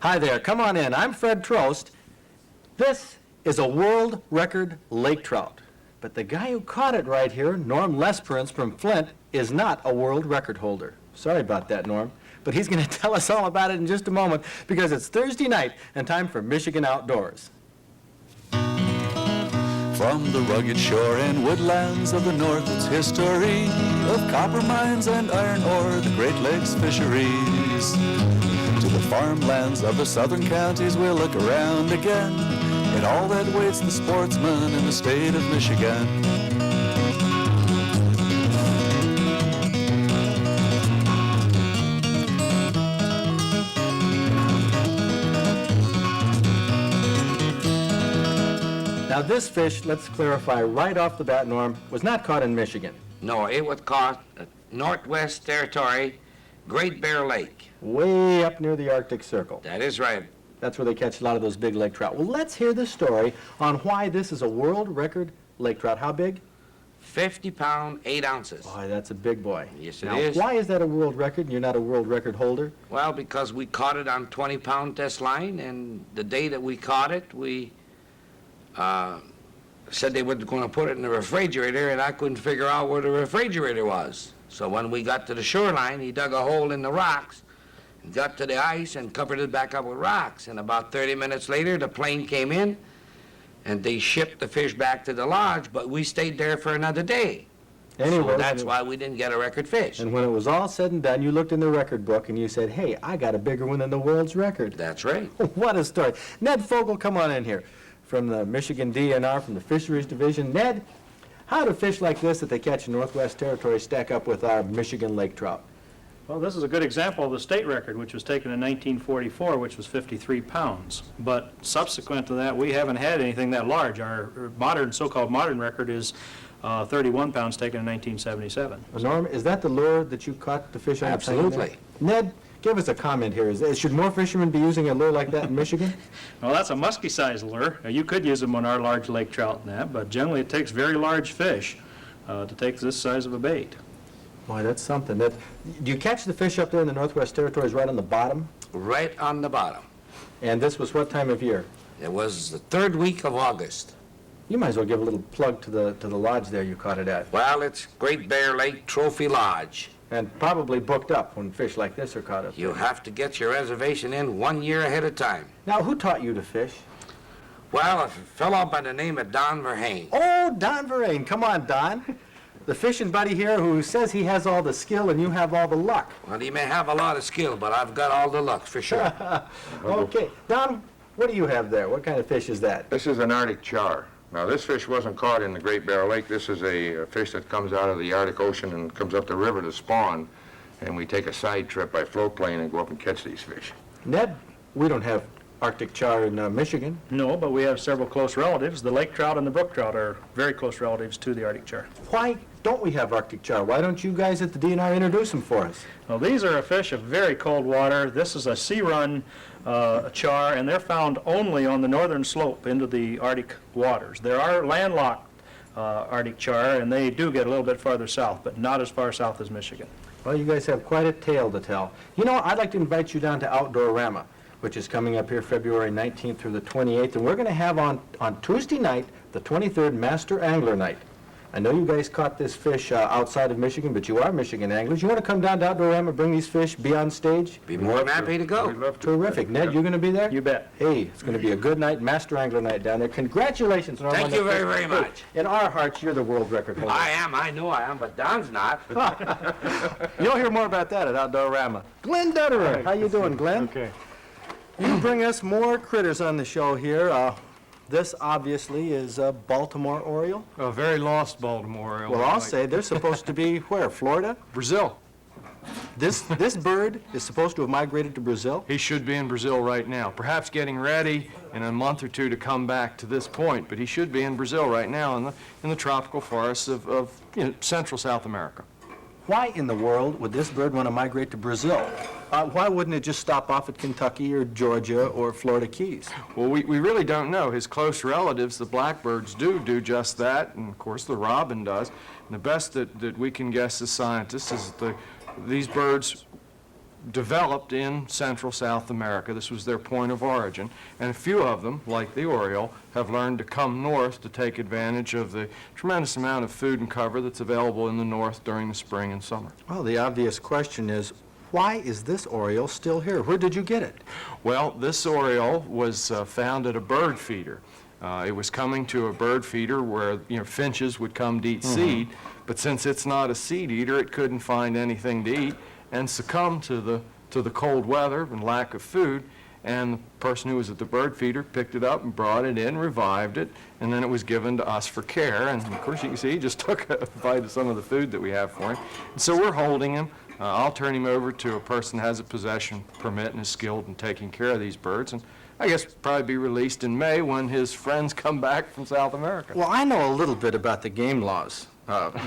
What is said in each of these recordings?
Hi there, come on in. I'm Fred Trost. This is a world record lake trout. But the guy who caught it right here, Norm Lesperance from Flint, is not a world record holder. Sorry about that, Norm. But he's going to tell us all about it in just a moment because it's Thursday night and time for Michigan Outdoors. From the rugged shore and woodlands of the north, it's history of copper mines and iron ore, the Great Lakes fisheries. To the farmlands of the southern counties, we'll look around again at all that waits the sportsman in the state of Michigan. Now this fish, let's clarify right off the bat, Norm, was not caught in Michigan. No, it was caught at Northwest Territory, Great Bear Lake. Way up near the Arctic Circle. That is right. That's where they catch a lot of those big lake trout. Well, let's hear the story on why this is a world record lake trout. How big? 50 pound, 8 ounces. Boy, that's a big boy. Yes, it now, is. Why is that a world record and you're not a world record holder? Well, because we caught it on 20-pound test line, and the day that we caught it, we said they were going to put it in the refrigerator, and I couldn't figure out where the refrigerator was. So when we got to the shoreline, he dug a hole in the rocks, and got to the ice and covered it back up with rocks. And about 30 minutes later, the plane came in, and they shipped the fish back to the lodge, but we stayed there for another day. Anyway, So that's why we didn't get a record fish. And when it was all said and done, you looked in the record book and you said, hey, I got a bigger one than the world's record. That's right. What a story. Ned Fogel, come on in here from the Michigan DNR, from the Fisheries Division. Ned, how do fish like this that they catch in Northwest Territory stack up with our Michigan lake trout? Well, this is a good example of the state record, which was taken in 1944, which was 53 pounds. But subsequent to that, we haven't had anything that large. Our modern, so-called modern record is 31 pounds taken in 1977. Norm, is that the lure that you caught the fish on? Absolutely. Ned, give us a comment here. Should more fishermen be using a lure like that in Michigan? Well, that's a musky-sized lure. You could use them on our large lake trout and that, but generally it takes very large fish to take this size of a bait. Boy, that's something. Do you catch the fish up there in the Northwest Territories right on the bottom? Right on the bottom. And this was what time of year? It was the 3rd week of August. You might as well give a little plug to the lodge there you caught it at. Well, it's Great Bear Lake Trophy Lodge. And probably booked up when fish like this are caught up. You have to get your reservation in 1 year ahead of time. Now, who taught you to fish? Well, a fellow by the name of Don Verhane. Oh, Don Verhane. Come on, Don. The fishing buddy here who says he has all the skill and you have all the luck. Well, he may have a lot of skill, but I've got all the luck for sure. Okay. Don, what do you have there? What kind of fish is that? This is an Arctic char. Now, this fish wasn't caught in the Great Bear Lake. This is a fish that comes out of the Arctic Ocean and comes up the river to spawn. And we take a side trip by float plane and go up and catch these fish. Ned, we don't have Arctic char in Michigan. No, but we have several close relatives. The lake trout and the brook trout are very close relatives to the Arctic char. Why don't we have Arctic char? Why don't you guys at the DNR introduce them for us? Well, these are a fish of very cold water. This is a sea-run char, and they're found only on the northern slope into the Arctic waters. There are landlocked Arctic char, and they do get a little bit farther south, but not as far south as Michigan. Well, you guys have quite a tale to tell. You know, I'd like to invite you down to Outdoorama, which is coming up here February 19th through the 28th, and we're going to have on Tuesday night, the 23rd, Master Angler Night. I know you guys caught this fish outside of Michigan, but you are Michigan anglers. You want to come down to Outdoorama, bring these fish, be on stage? Be more than happy to go. We'd love to. Terrific. Ned, you're going to be there? You bet. Hey, it's going to be a good night, Master Angler Night down there. Congratulations, Norm. Thank you very, very much. In our hearts, you're the world record holder. I know I am, but Don's not. You'll hear more about that at Outdoorama. Glenn Dutterer, how you doing, Glenn? Okay. You bring us more critters on the show here. This obviously is a Baltimore Oriole. A very lost Baltimore Oriole. Well, I'll say they're supposed to be where? Florida? Brazil. This bird is supposed to have migrated to Brazil? He should be in Brazil right now, perhaps getting ready in a month or two to come back to this point, but he should be in Brazil right now in the tropical forests of Central South America. Why in the world would this bird want to migrate to Brazil? Why wouldn't it just stop off at Kentucky or Georgia or Florida Keys? Well, we really don't know. His close relatives, the blackbirds, do just that, and of course the robin does. And the best that we can guess as scientists is that these birds developed in Central South America. This was their point of origin. And a few of them, like the Oriole, have learned to come north to take advantage of the tremendous amount of food and cover that's available in the north during the spring and summer. Well, the obvious question is, why is this Oriole still here? Where did you get it? Well, this Oriole was found at a bird feeder. It was coming to a bird feeder where, finches would come to eat seed, but since it's not a seed eater, it couldn't find anything to eat and succumbed to the cold weather and lack of food. And the person who was at the bird feeder picked it up and brought it in, revived it, and then it was given to us for care. And of course, you can see he just took a bite of some of the food that we have for him. And so we're holding him. I'll turn him over to a person who has a possession permit and is skilled in taking care of these birds. And I guess probably be released in May when his friends come back from South America. Well, I know a little bit about the game laws,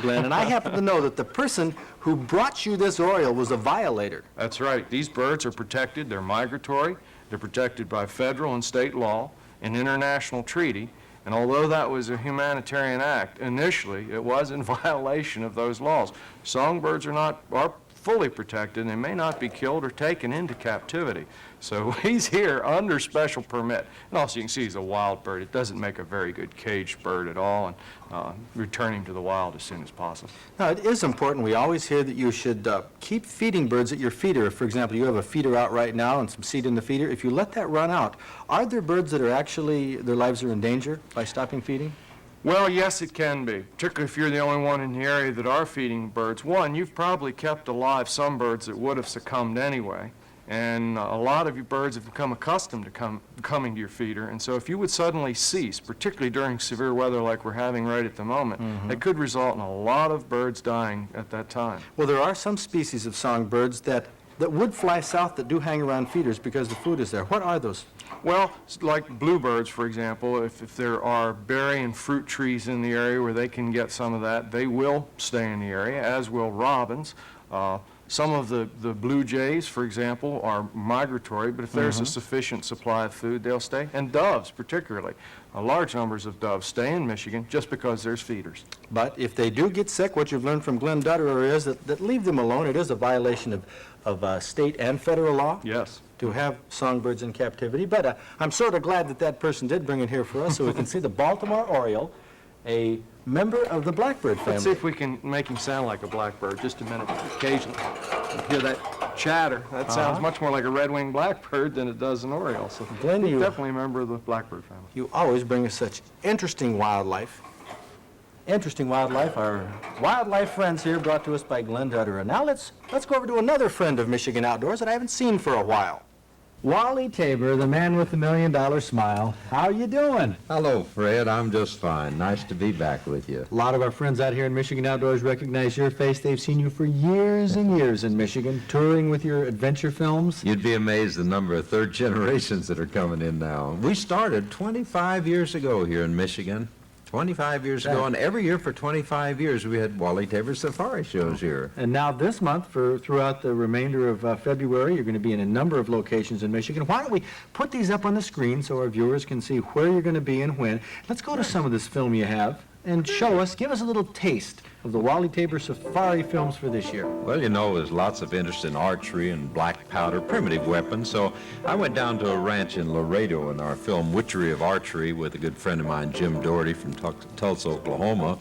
Glenn, and I happen to know that the person who brought you this Oriole was a violator. That's right. These birds are protected. They're migratory. They're protected by federal and state law and international treaty. And although that was a humanitarian act, initially it was in violation of those laws. Songbirds are fully protected, and they may not be killed or taken into captivity. So he's here under special permit. And also you can see he's a wild bird. It doesn't make a very good caged bird at all, and return him to the wild as soon as possible. Now, it is important. We always hear that you should keep feeding birds at your feeder. If, for example, you have a feeder out right now and some seed in the feeder, if you let that run out, are there birds that are actually, their lives are in danger by stopping feeding? Well, yes, it can be, particularly if you're the only one in the area that are feeding birds. One, you've probably kept alive some birds that would have succumbed anyway, and a lot of you birds have become accustomed to coming to your feeder, and so if you would suddenly cease, particularly during severe weather like we're having right at the moment, it could result in a lot of birds dying at that time. Well, there are some species of songbirds that would fly south that do hang around feeders because the food is there. What are those? Well, like bluebirds, for example, if there are berry and fruit trees in the area where they can get some of that, they will stay in the area, as will robins. Some of the blue jays, for example, are migratory, but if there's a sufficient supply of food, they'll stay. And doves, particularly. Large numbers of doves stay in Michigan just because there's feeders. But if they do get sick, what you've learned from Glenn Dutterer is that leave them alone. It is a violation of state and federal law. Yes. To have songbirds in captivity. But I'm sort of glad that person did bring it here for us so we can see the Baltimore Oriole, a member of the blackbird family. Let's see if we can make him sound like a blackbird. Just a minute. Occasionally, you hear that chatter. That sounds much more like a red-winged blackbird than it does an oriole. So Glenn, he's you definitely a member of the blackbird family. You always bring us such interesting wildlife. Our wildlife friends here brought to us by Glenn Dutterer. Now let's go over to another friend of Michigan Outdoors that I haven't seen for a while. Wally Tabor, the man with the $1 million smile. How you doing? Hello, Fred. I'm just fine. Nice to be back with you. A lot of our friends out here in Michigan Outdoors recognize your face. They've seen you for years and years in Michigan, touring with your adventure films. You'd be amazed the number of third generations that are coming in now. We started 25 years ago here in Michigan. 25 years ago, and every year for 25 years we had Wally Tabor safari shows here. And now this month, throughout the remainder of February, you're going to be in a number of locations in Michigan. Why don't we put these up on the screen so our viewers can see where you're going to be and when. Let's go to some of this film you have and give us a little taste of the Wally Tabor safari films for this year. Well, you know, there's lots of interest in archery and black powder, primitive weapons, so I went down to a ranch in Laredo in our film Witchery of Archery with a good friend of mine, Jim Doherty from Tulsa, Oklahoma.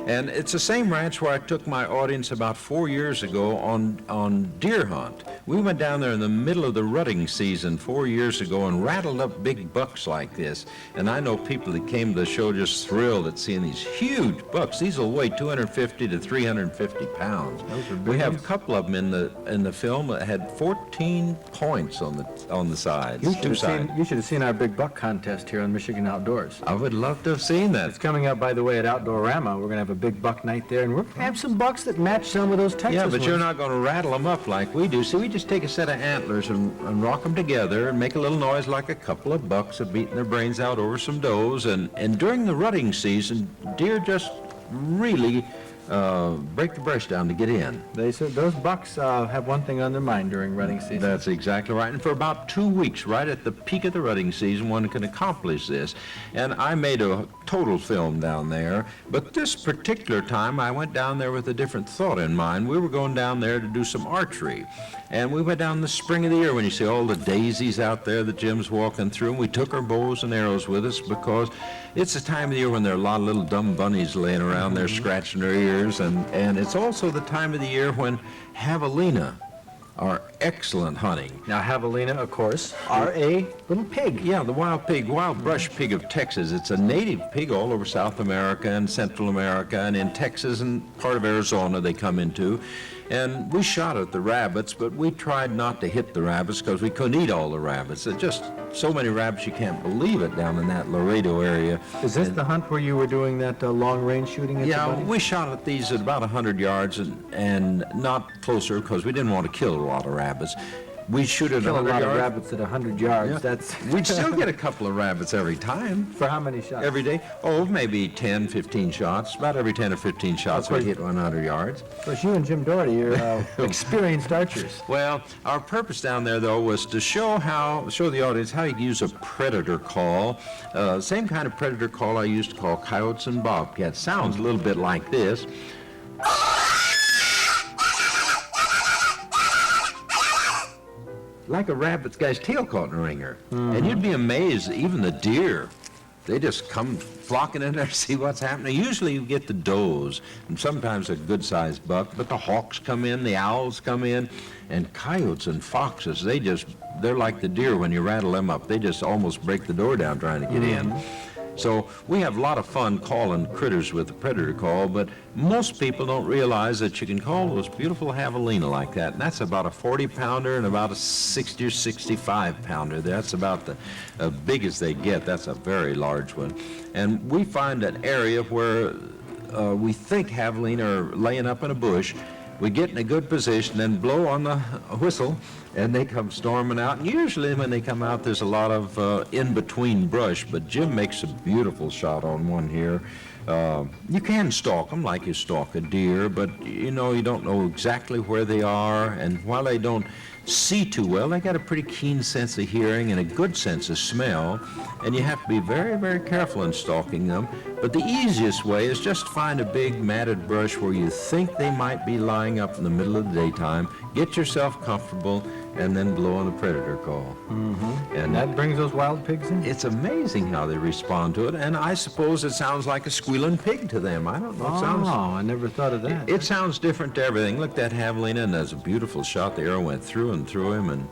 And it's the same ranch where I took my audience about 4 years ago on deer hunt. We went down there in the middle of the rutting season 4 years ago and rattled up big bucks like this. And I know people that came to the show just thrilled at seeing these huge bucks. These will weigh 250 to 350 pounds. We have a couple of them in the film that had 14 points on the sides. You should have seen our big buck contest here on Michigan Outdoors. I would love to have seen that. It's coming up, by the way, at Outdoorama. We're going to have a big buck night there, and we're going to have some bucks that match some of those Texas Yeah, but ones. you're not going to rattle them up like we do. So we just take a set of antlers and rock them together and make a little noise like a couple of bucks are beating their brains out over some does. And during the rutting season, deer just really break the brush down to get in. They said those bucks have one thing on their mind during rutting season. That's exactly right. And for about 2 weeks, right at the peak of the rutting season, one can accomplish this. And I made a total film down there. But this particular time, I went down there with a different thought in mind. We were going down there to do some archery. And we went down the spring of the year when you see all the daisies out there that Jim's walking through. And we took our bows and arrows with us because it's the time of the year when there are a lot of little dumb bunnies laying around there scratching their ears. And it's also the time of the year when javelina are excellent hunting. Now, javelina, of course, are a little pig. Yeah, the wild pig, wild brush pig of Texas. It's a native pig all over South America and Central America, and in Texas and part of Arizona they come into. And we shot at the rabbits, but we tried not to hit the rabbits because we couldn't eat all the rabbits. There's just so many rabbits you can't believe it down in that Laredo area. Is this the hunt where you were doing that long-range shooting at the Yeah, bunnies? we shot at these at about 100 yards and not closer because we didn't want to kill a lot of rabbits. We shoot at Kill a 100 lot of yards. rabbits at 100 yards. Yeah. That's We'd still get a couple of rabbits every time. for how many shots? Every day? Oh, maybe 10, 15 shots. About every 10 or 15 shots we hit 100 yards. Of course, you and Jim Doherty are experienced archers. Well, our purpose down there, though, was to show the audience how you use a predator call. Same kind of predator call I used to call coyotes and bobcats. Sounds a little bit like this. Like a rabbit's guy's tail caught in a ringer. And you'd be amazed, even the deer, they just come flocking in there to see what's happening. Usually you get the does, and sometimes a good-sized buck, but the hawks come in, the owls come in, and coyotes and foxes, they're like the deer when you rattle them up. They just almost break the door down trying to get in. So we have a lot of fun calling critters with the predator call, but most people don't realize that you can call those beautiful javelina like that, and that's about a 40-pounder and about a 60 or 65-pounder. That's about the biggest they get. That's a very large one. And we find an area where we think javelina are laying up in a bush. We get in a good position and blow on the whistle, and they come storming out. And usually when they come out, there's a lot of in-between brush, but Jim makes a beautiful shot on one here. You can stalk them like you stalk a deer, but you don't know exactly where they are, and while they don't see too well, they got a pretty keen sense of hearing and a good sense of smell, and you have to be very, very careful in stalking them. But the easiest way is just find a big matted brush where you think they might be lying up in the middle of the daytime, get yourself comfortable, and then blow on the predator call. And that brings those wild pigs in? It's amazing how they respond to it, and I suppose it sounds like a squealing pig to them. I don't know. It sounds, I never thought of that. it sounds different to everything. Look, that javelina, and that's a beautiful shot. The arrow went through and through him,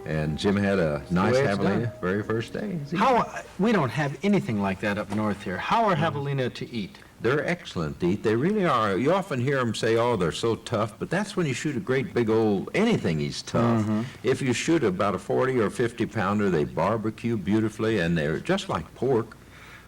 and Jim had a nice way it's javelina done. very first day. We don't have anything like that up north here. How are javelina to eat? They're excellent to eat. They really are. You often hear them say, oh, they're so tough, but that's when you shoot a great big old, anything is tough. If you shoot about a 40 or 50-pounder, they barbecue beautifully, and they're just like pork.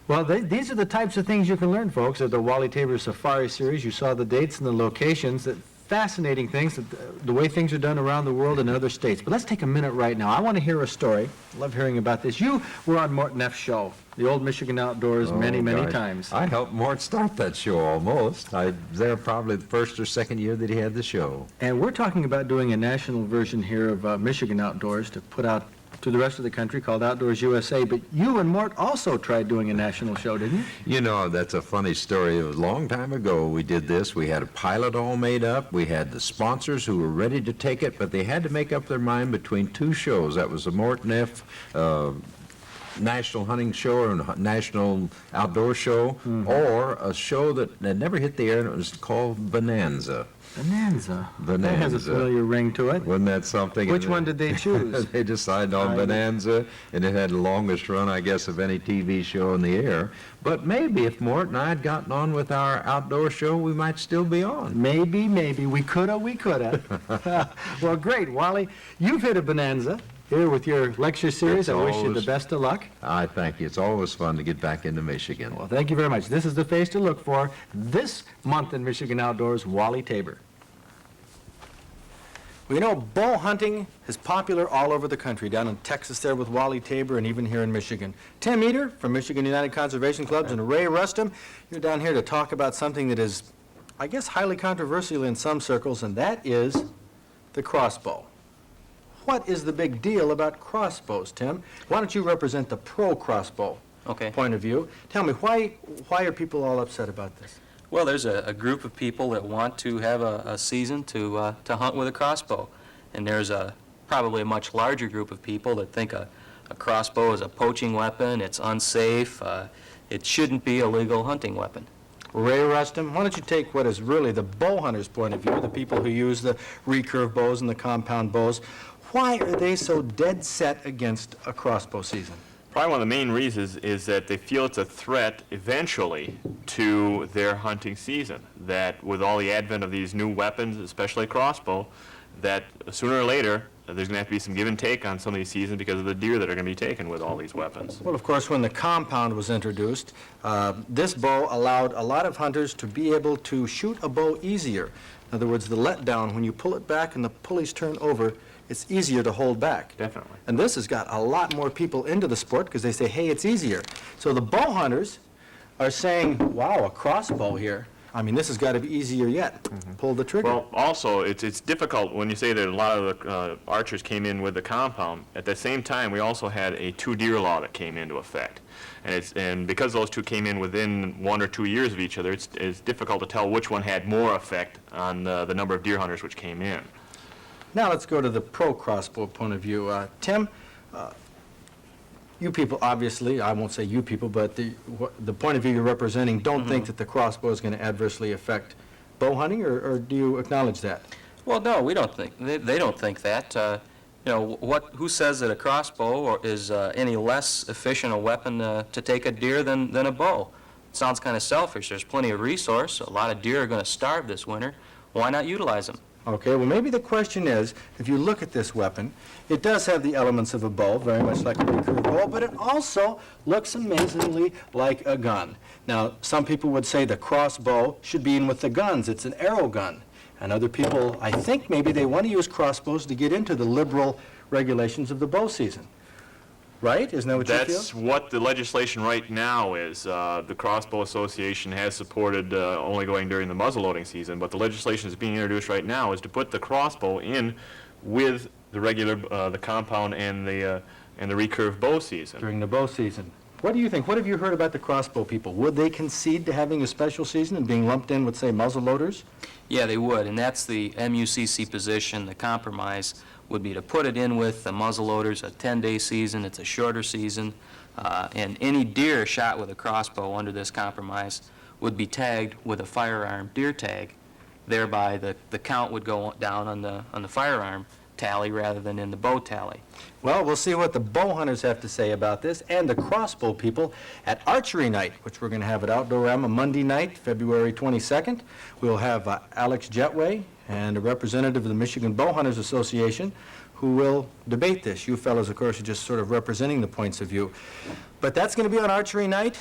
Well, these are the types of things you can learn, folks, at the Wally Tabor Safari Series. You saw the dates and the locations, that fascinating things, the way things are done around the world and in other states. But let's take a minute right now. I want to hear a story. I love hearing about this. You were on Mort Neff's show, the old Michigan Outdoors, many gosh. times. I helped Mort start that show almost. I was there probably the first or second year that he had the show. And we're talking about doing a national version here of Michigan Outdoors to put out to the rest of the country called Outdoors USA. But you and Mort also tried doing a national show, didn't you? You know, that's a funny story. It was a long time ago we did this. We had a pilot all made up. We had the sponsors who were ready to take it, but they had to make up their mind between two shows. That was the Mort Neff National Hunting Show or National Outdoor Show, or a show that never hit the air, and it was called Bonanza. Bonanza. Bonanza. That has a familiar ring to it. Wasn't that something? Which one did they choose? They decided on Bonanza, and it had the longest run, I guess, of any TV show in the air. But maybe if Mort and I had gotten on with our outdoor show, we might still be on. Maybe. We coulda. Well, great, Wally. You've hit a bonanza here with your lecture series. It's I wish you the always- best of luck. I thank you. It's always fun to get back into Michigan. Well, thank you very much. This is the face to look for this month in Michigan Outdoors, Wally Tabor. We know bow hunting is popular all over the country, down in Texas there with Wally Tabor, and even here in Michigan. Tim Eater from Michigan United Conservation Clubs and Ray Rustum, you're down here to talk about something that is I guess, highly controversial in some circles, and that is the crossbow. What is the big deal about crossbows, Tim? Why don't you represent the pro crossbow point of view? Tell me, why are people all upset about this? Well, there's a group of people that want to have a season to hunt with a crossbow. And there's probably a much larger group of people that think a crossbow is a poaching weapon, it's unsafe, it shouldn't be a legal hunting weapon. Ray Rustum, why don't you take what is really the bow hunter's point of view, the people who use the recurve bows and the compound bows. Why are they so dead set against a crossbow season? Probably one of the main reasons is that they feel it's a threat eventually to their hunting season, that with all the advent of these new weapons, especially crossbow, that sooner or later there's going to have to be some give and take on some of these seasons because of the deer that are going to be taken with all these weapons. Well, of course, when the compound was introduced, this bow allowed a lot of hunters to be able to shoot a bow easier. In other words, the letdown, when you pull it back and the pulleys turn over, it's easier to hold back. Definitely. And this has got a lot more people into the sport because they say, hey, it's easier. So the bow hunters are saying, wow, a crossbow here. I mean, this has got to be easier yet. Pull the trigger. Well, also, it's difficult when you say that a lot of the archers came in with the compound. At the same time, we also had a two-deer law that came into effect. And because those two came in within 1 or 2 years of each other, it's difficult to tell which one had more effect on the number of deer hunters which came in. Now let's go to the pro crossbow point of view. Tim, you people, obviously, I won't say you people, but the point of view you're representing don't think that the crossbow is going to adversely affect bow hunting, or do you acknowledge that? Well, no, we don't think, they don't think that. You know, who says that a crossbow is any less efficient a weapon to take a deer than a bow? It sounds kind of selfish. There's plenty of resource. A lot of deer are going to starve this winter. Why not utilize them? Okay, well, maybe the question is, if you look at this weapon, it does have the elements of a bow, very much like a recurve bow, but it also looks amazingly like a gun. Now, some people would say the crossbow should be in with the guns. It's an arrow gun. And other people, I think maybe they want to use crossbows to get into the liberal regulations of the bow season. Right? Isn't that what you feel? That's what the legislation right now is. The Crossbow Association has supported only going during the muzzleloading season, but the legislation that's being introduced right now is to put the crossbow in with the regular, the compound and the recurve bow season. During the bow season. What do you think? What have you heard about the crossbow people? Would they concede to having a special season and being lumped in with, say, muzzleloaders? Yeah, they would, and that's the MUCC position. The compromise would be to put it in with the muzzleloaders, a 10-day season. It's a shorter season, and any deer shot with a crossbow under this compromise would be tagged with a firearm deer tag. Thereby, the count would go down on the firearm tally rather than in the bow tally. Well, we'll see what the bow hunters have to say about this, and the crossbow people at Archery Night, which we're going to have at Outdoorama Monday night, February 22nd. We'll have Alex Jetway and a representative of the Michigan Bow Hunters Association who will debate this. You fellows, of course, are just sort of representing the points of view. But that's going to be on Archery Night.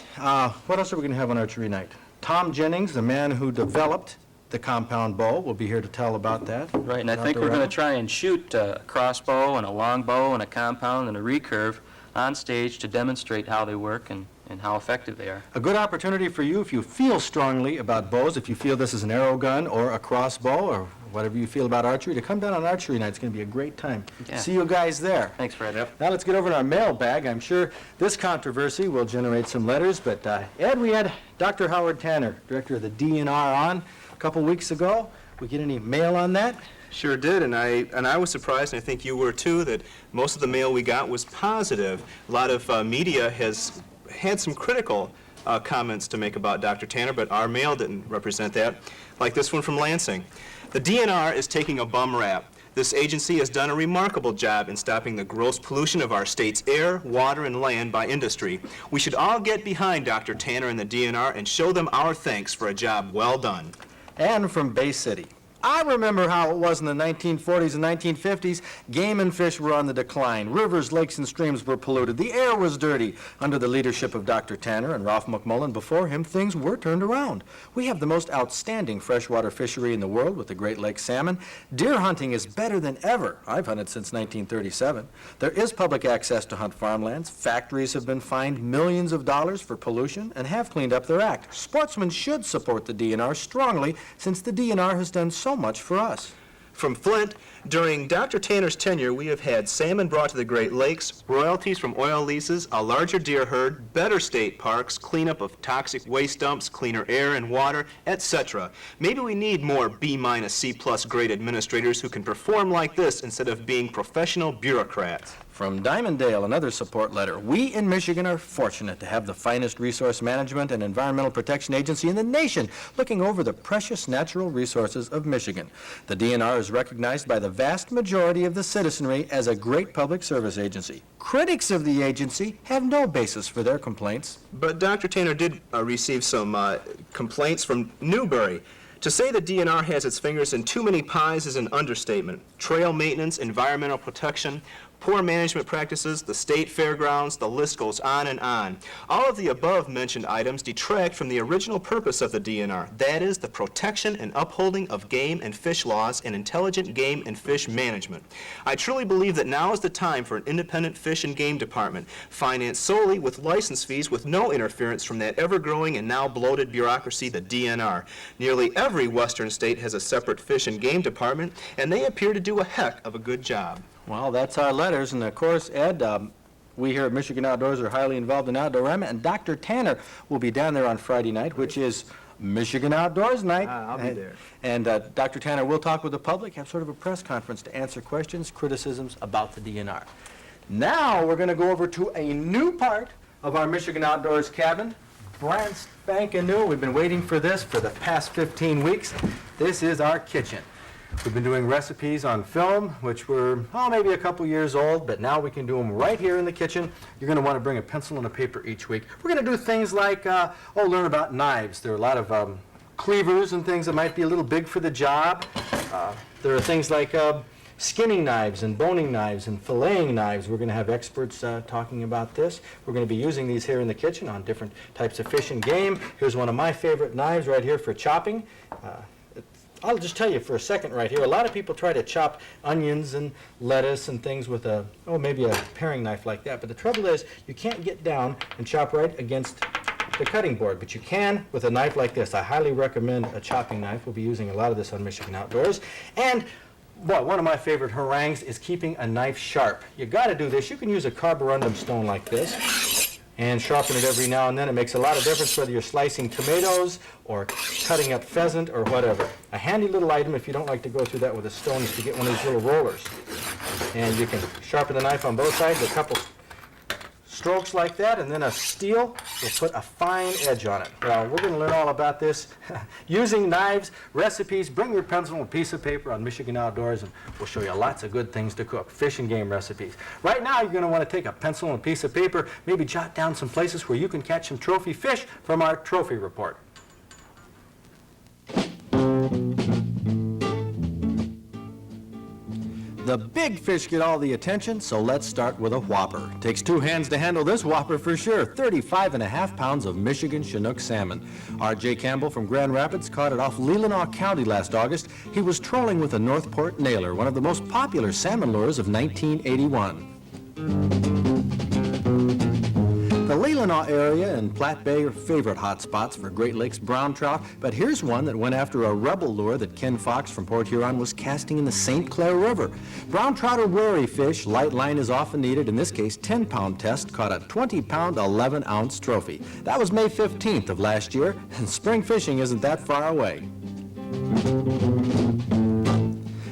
What else are we going to have on Archery Night? Tom Jennings, the man who developed the compound bow, will be here to tell about that. Right, and I think we're going to try and shoot a crossbow and a longbow and a compound and a recurve on stage to demonstrate how they work and how effective they are. A good opportunity for you if you feel strongly about bows, if you feel this is an arrow gun or a crossbow or whatever you feel about archery, to come down on Archery Night. It's going to be a great time. Yeah. See you guys there. Thanks, Fred. Now let's get over to our mailbag. I'm sure this controversy will generate some letters, but Ed, we had Dr. Howard Tanner, director of the DNR, on a couple weeks ago. We get any mail on that? Sure did, and I was surprised, and I think you were too, that most of the mail we got was positive. A lot of media has had some critical comments to make about Dr. Tanner, but our mail didn't represent that. Like this one from Lansing. The DNR is taking a bum rap. This agency has done a remarkable job in stopping the gross pollution of our state's air, water, and land by industry. We should all get behind Dr. Tanner and the DNR and show them our thanks for a job well done. And from Bay City. I remember how it was in the 1940s and 1950s. Game and fish were on the decline. Rivers, lakes, and streams were polluted. The air was dirty. Under the leadership of Dr. Tanner and Ralph McMullen before him, things were turned around. We have the most outstanding freshwater fishery in the world with the Great Lakes salmon. Deer hunting is better than ever. I've hunted since 1937. There is public access to hunt farmlands. Factories have been fined millions of dollars for pollution and have cleaned up their act. Sportsmen should support the DNR strongly since the DNR has done so much for us. From Flint, during Dr. Tanner's tenure, we have had salmon brought to the Great Lakes, royalties from oil leases, a larger deer herd, better state parks, cleanup of toxic waste dumps, cleaner air and water, etc. Maybe we need more B-, C+ grade administrators who can perform like this instead of being professional bureaucrats. From Diamonddale, another support letter. We in Michigan are fortunate to have the finest resource management and environmental protection agency in the nation looking over the precious natural resources of Michigan. The DNR is recognized by the vast majority of the citizenry as a great public service agency. Critics of the agency have no basis for their complaints. But Dr. Tanner did receive some complaints from Newberry. To say the DNR has its fingers in too many pies is an understatement. Trail maintenance, environmental protection, poor management practices, the state fairgrounds, the list goes on and on. All of the above-mentioned items detract from the original purpose of the DNR. That is, the protection and upholding of game and fish laws and intelligent game and fish management. I truly believe that now is the time for an independent fish and game department, financed solely with license fees with no interference from that ever-growing and now bloated bureaucracy, the DNR. Nearly every western state has a separate fish and game department, and they appear to do a heck of a good job. Well, that's our letters, and of course, Ed, we here at Michigan Outdoors are highly involved in Outdoorama, and Dr. Tanner will be down there on Friday night, which is Michigan Outdoors Night. I'll be there. And Dr. Tanner will talk with the public, have sort of a press conference to answer questions, criticisms about the DNR. Now we're going to go over to a new part of our Michigan Outdoors cabin, brand spanking new. We've been waiting for this for the past 15 weeks. This is our kitchen. We've been doing recipes on film, which were, maybe a couple years old, but now we can do them right here in the kitchen. You're going to want to bring a pencil and a paper each week. We're going to do things like, learn about knives. There are a lot of cleavers and things that might be a little big for the job. There are things like skinning knives and boning knives and filleting knives. We're going to have experts talking about this. We're going to be using these here in the kitchen on different types of fish and game. Here's one of my favorite knives right here for chopping. I'll just tell you for a second right here, a lot of people try to chop onions and lettuce and things with maybe a paring knife like that, but the trouble is you can't get down and chop right against the cutting board, but you can with a knife like this. I highly recommend a chopping knife. We'll be using a lot of this on Michigan Outdoors. And one of my favorite harangues is keeping a knife sharp. You got to do this. You can use a carborundum stone like this and sharpen it every now and then. It makes a lot of difference whether you're slicing tomatoes or cutting up pheasant or whatever. A handy little item, if you don't like to go through that with a stone, is to get one of these little rollers. And you can sharpen the knife on both sides, a couple strokes like that, and then a steel will put a fine edge on it. Well, we're going to learn all about this using knives, recipes. Bring your pencil and a piece of paper on Michigan Outdoors, and we'll show you lots of good things to cook, fish and game recipes. Right now, you're going to want to take a pencil and a piece of paper, maybe jot down some places where you can catch some trophy fish from our trophy report. The big fish get all the attention, so let's start with a whopper. Takes two hands to handle this whopper for sure. 35.5 pounds of Michigan Chinook salmon. R.J. Campbell from Grand Rapids caught it off Leelanau County last August. He was trolling with a Northport nailer, one of the most popular salmon lures of 1981. The Leelanau area and Platte Bay are favorite hot spots for Great Lakes brown trout, but here's one that went after a rebel lure that Ken Fox from Port Huron was casting in the St. Clair River. Brown trout are wary fish. Light line is often needed. In this case, 10-pound test caught a 20-pound, 11-ounce trophy. That was May 15th of last year, and spring fishing isn't that far away.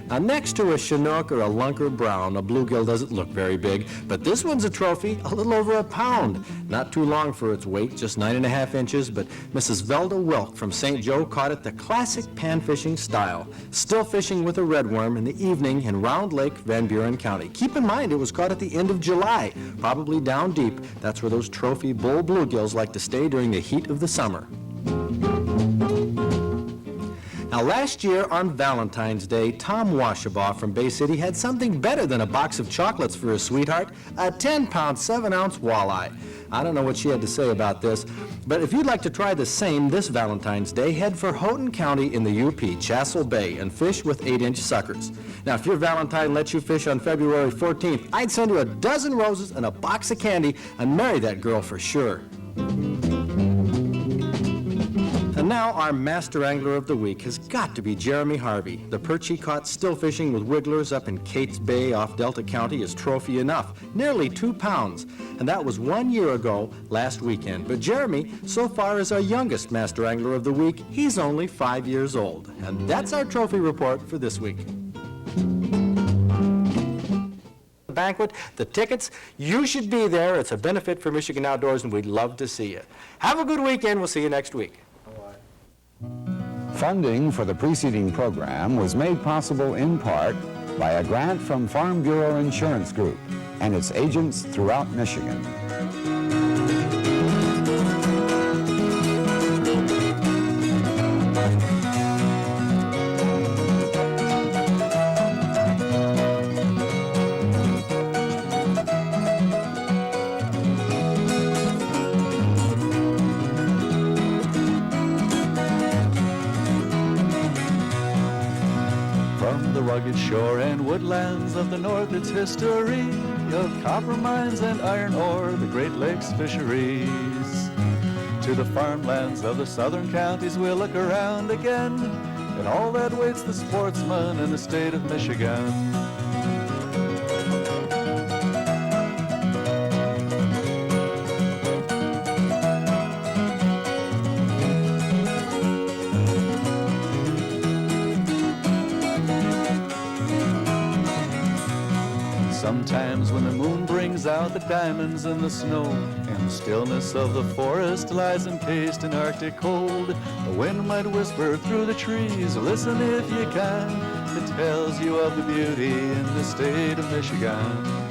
Now, next to a Chinook or a Lunker Brown, a bluegill doesn't look very big, but this one's a trophy, a little over a pound. Not too long for its weight, just 9.5 inches, but Mrs. Velda Wilk from St. Joe caught it the classic pan fishing style, still fishing with a redworm in the evening in Round Lake, Van Buren County. Keep in mind, it was caught at the end of July, probably down deep. That's where those trophy bull bluegills like to stay during the heat of the summer. Now, last year on Valentine's Day, Tom Washabaugh from Bay City had something better than a box of chocolates for his sweetheart, a 10-pound, 7-ounce walleye. I don't know what she had to say about this, but if you'd like to try the same this Valentine's Day, head for Houghton County in the UP, Chassell Bay, and fish with 8-inch suckers. Now, if your Valentine lets you fish on February 14th, I'd send you a dozen roses and a box of candy and marry that girl for sure. And now our master angler of the week has got to be Jeremy Harvey. The perch he caught still fishing with wigglers up in Kate's Bay off Delta County is trophy enough, nearly 2 pounds. And that was 1 year ago last weekend. But Jeremy, so far, is our youngest master angler of the week. He's only 5 years old. And that's our trophy report for this week. Banquet, the tickets, you should be there. It's a benefit for Michigan Outdoors, and we'd love to see you. Have a good weekend. We'll see you next week. Funding for the preceding program was made possible in part by a grant from Farm Bureau Insurance Group and its agents throughout Michigan. Rugged shore and woodlands of the north, its history of copper mines and iron ore, the Great Lakes fisheries. To the farmlands of the southern counties we'll look around again, and all that waits the sportsman in the state of Michigan. Sometimes when the moon brings out the diamonds in the snow, and the stillness of the forest lies encased in Arctic cold, the wind might whisper through the trees, listen if you can, it tells you of the beauty in the state of Michigan.